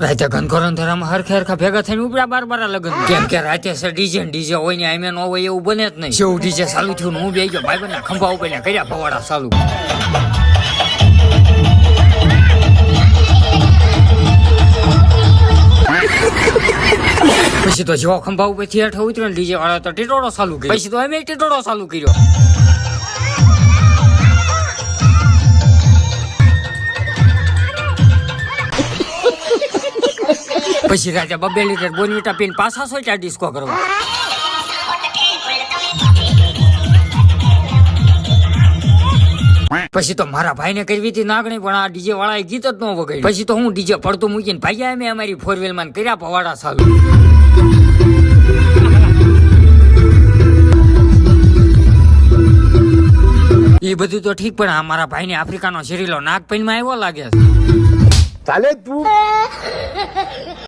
રાતે ઘનઘોરણ ધરામાં હરખે હરખા ભેગા થઈને ઉપડા બાર લગન કેમ કે રાતે સર ડીજે હોય ને આમે ન હોય એવું બને જ નહીં. જેવું ડીજે ચાલુ થયું હું બેસી ગયો ભાઈ બંને ખંભા ઉપર ને કર્યા ફવાડા ચાલુ. પછી તો જેવો ખંભા ઉપર થી હેઠ ઉતર્યો ને ડીજે વાળા તો ટીટોડો ચાલુ કર્યો. પછી તો અમે ટીટોડો ચાલુ કર્યો. પછી રાજા 2 લીટર બોનવીટા પીને પાછા સોચ્યા ડિસ્કો કરવા. પછી તો મારા ભાઈને કરવી હતી નાગણી પણ આ ડીજે વાળા ગીત જ ન વગાડ્યું. પછી તો હું ડીજે પડતું મૂકીને ભાગ્યા અમે અમારી 4 માં કર્યા પવાડા ચાલુ. એ બધું તો ઠીક પણ આ મારા ભાઈને આફ્રિકાનો શરીરો નાગ પૈનમાં આવ્યો લાગે છે. ચાલે તું